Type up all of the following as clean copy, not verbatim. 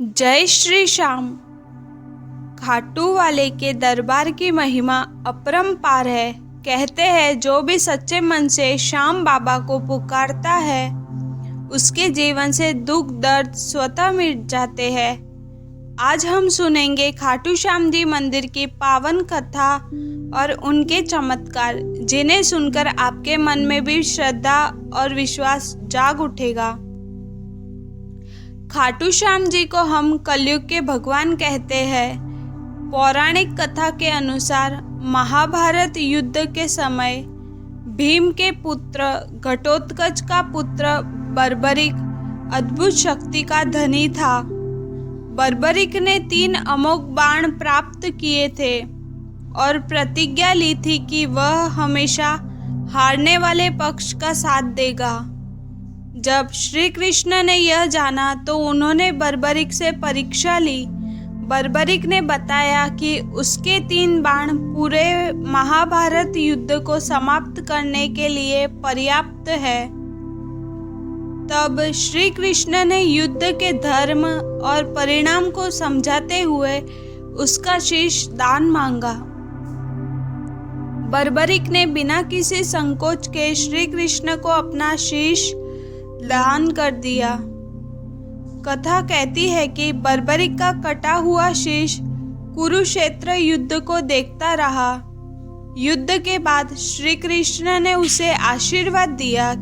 जय श्री श्याम। खाटू वाले के दरबार की महिमा अपरंपार है। कहते हैं जो भी सच्चे मन से श्याम बाबा को पुकारता है उसके जीवन से दुख दर्द स्वतः मिट जाते हैं। आज हम सुनेंगे खाटू श्याम जी मंदिर की पावन कथा और उनके चमत्कार, जिन्हें सुनकर आपके मन में भी श्रद्धा और विश्वास जाग उठेगा। खाटू श्याम जी को हम कलयुग के भगवान कहते हैं। पौराणिक कथा के अनुसार महाभारत युद्ध के समय भीम के पुत्र घटोत्कच का पुत्र बर्बरिक अद्भुत शक्ति का धनी था। बर्बरिक ने 3 अमोघ बाण प्राप्त किए थे और प्रतिज्ञा ली थी कि वह हमेशा हारने वाले पक्ष का साथ देगा। जब श्री कृष्ण ने यह जाना तो उन्होंने बर्बरिक से परीक्षा ली। बर्बरिक ने बताया कि उसके 3 बाण पूरे महाभारत युद्ध को समाप्त करने के लिए पर्याप्त है। तब श्री कृष्ण ने युद्ध के धर्म और परिणाम को समझाते हुए उसका शीश दान मांगा। बर्बरिक ने बिना किसी संकोच के श्री कृष्ण को अपना शीश दान कर दिया। कथा कहती है कि बर्बरिक का कटा हुआ शीश कुरुक्षेत्र युद्ध को देखता रहा। युद्ध के बाद श्री कृष्ण ने उसे आशीर्वाद दिया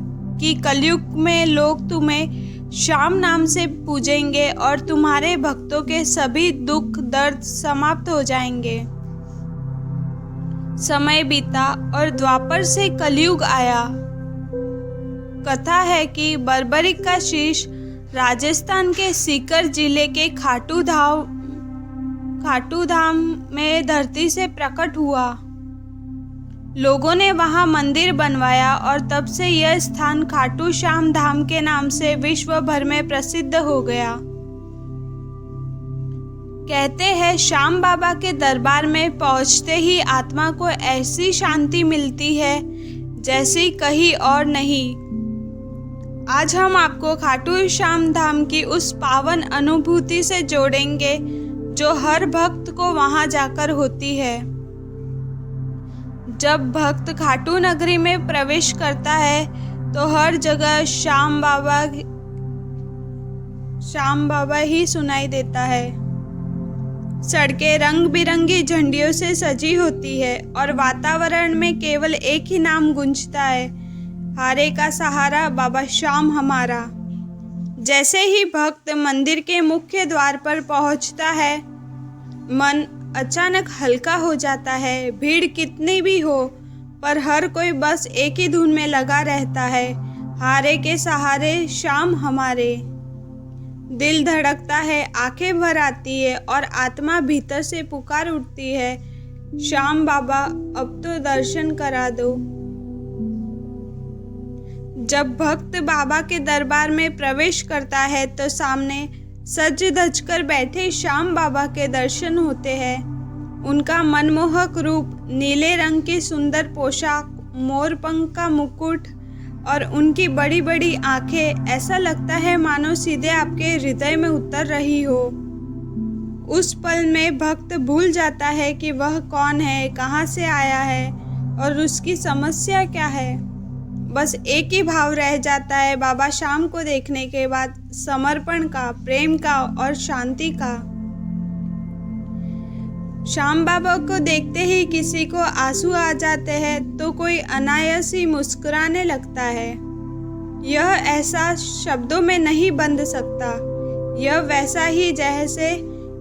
कि कलयुग में लोग तुम्हें श्याम नाम से पूजेंगे और तुम्हारे भक्तों के सभी दुख दर्द समाप्त हो जाएंगे। समय बीता और द्वापर से कलयुग आया। कथा है कि बर्बरिक का शीश राजस्थान के सीकर जिले के खाटू धाम में धरती से प्रकट हुआ। लोगों ने वहां मंदिर बनवाया और तब से यह स्थान खाटू श्याम धाम के नाम से विश्व भर में प्रसिद्ध हो गया। कहते हैं श्याम बाबा के दरबार में पहुंचते ही आत्मा को ऐसी शांति मिलती है जैसी कहीं और नहीं। आज हम आपको खाटू श्याम धाम की उस पावन अनुभूति से जोड़ेंगे जो हर भक्त को वहां जाकर होती है। जब भक्त खाटू नगरी में प्रवेश करता है तो हर जगह श्याम बाबा ही सुनाई देता है। सड़कें रंग बिरंगी झंडियों से सजी होती है और वातावरण में केवल एक ही नाम गूंजता है, हारे का सहारा बाबा श्याम हमारा। जैसे ही भक्त मंदिर के मुख्य द्वार पर पहुंचता है, मन अचानक हल्का हो जाता है। भीड़ कितनी भी हो पर हर कोई बस एक ही धुन में लगा रहता है, हारे के सहारे श्याम हमारे। दिल धड़कता है, आंखें भर आती है और आत्मा भीतर से पुकार उठती है, श्याम बाबा अब तो दर्शन करा दो। जब भक्त बाबा के दरबार में प्रवेश करता है तो सामने सज धज कर बैठे श्याम बाबा के दर्शन होते हैं। उनका मनमोहक रूप, नीले रंग की सुंदर पोशाक, मोरपंख का मुकुट और उनकी बड़ी बड़ी आंखें, ऐसा लगता है मानो सीधे आपके हृदय में उतर रही हो। उस पल में भक्त भूल जाता है कि वह कौन है, कहाँ से आया है और उसकी समस्या क्या है। बस एक ही भाव रह जाता है बाबा श्याम को देखने के बाद, समर्पण का, प्रेम का और शांति का। श्याम बाबा को देखते ही किसी को आंसू आ जाते हैं तो कोई अनायास ही मुस्कुराने लगता है। यह एहसास शब्दों में नहीं बंध सकता। यह वैसा ही जैसे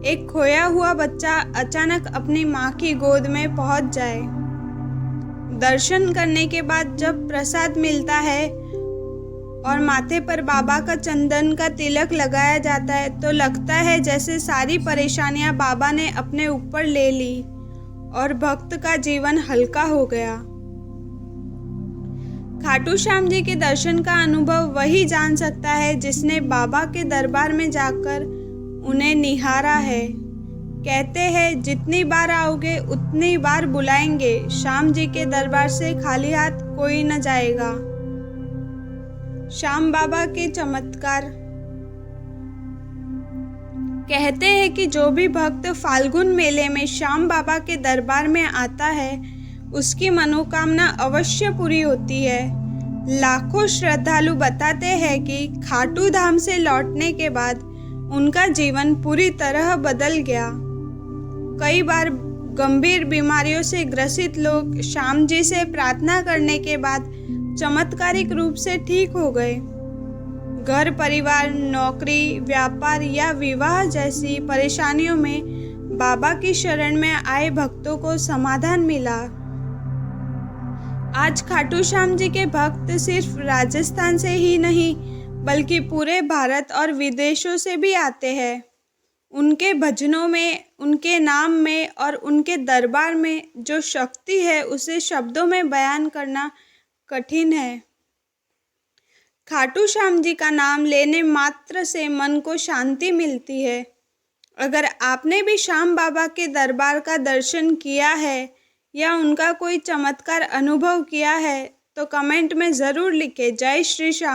एक खोया हुआ बच्चा अचानक अपनी माँ की गोद में पहुंच जाए। दर्शन करने के बाद जब प्रसाद मिलता है और माथे पर बाबा का चंदन का तिलक लगाया जाता है तो लगता है जैसे सारी परेशानियां बाबा ने अपने ऊपर ले ली और भक्त का जीवन हल्का हो गया। खाटू श्याम जी के दर्शन का अनुभव वही जान सकता है जिसने बाबा के दरबार में जाकर उन्हें निहारा है। कहते हैं जितनी बार आओगे उतनी बार बुलाएंगे, श्याम जी के दरबार से खाली हाथ कोई न जाएगा। श्याम बाबा के चमत्कार। कहते हैं कि जो भी भक्त फाल्गुन मेले में श्याम बाबा के दरबार में आता है उसकी मनोकामना अवश्य पूरी होती है। लाखों श्रद्धालु बताते हैं कि खाटू धाम से लौटने के बाद उनका जीवन पूरी तरह बदल गया। कई बार गंभीर बीमारियों से ग्रसित लोग श्याम जी से प्रार्थना करने के बाद चमत्कारिक रूप से ठीक हो गए। घर परिवार, नौकरी, व्यापार या विवाह जैसी परेशानियों में बाबा की शरण में आए भक्तों को समाधान मिला। आज खाटू श्याम जी के भक्त सिर्फ राजस्थान से ही नहीं बल्कि पूरे भारत और विदेशों से भी आते हैं। उनके भजनों में, उनके नाम में और उनके दरबार में जो शक्ति है उसे शब्दों में बयान करना कठिन है। खाटू श्याम जी का नाम लेने मात्र से मन को शांति मिलती है। अगर आपने भी श्याम बाबा के दरबार का दर्शन किया है या उनका कोई चमत्कार अनुभव किया है तो कमेंट में ज़रूर लिखें। जय श्री श्याम।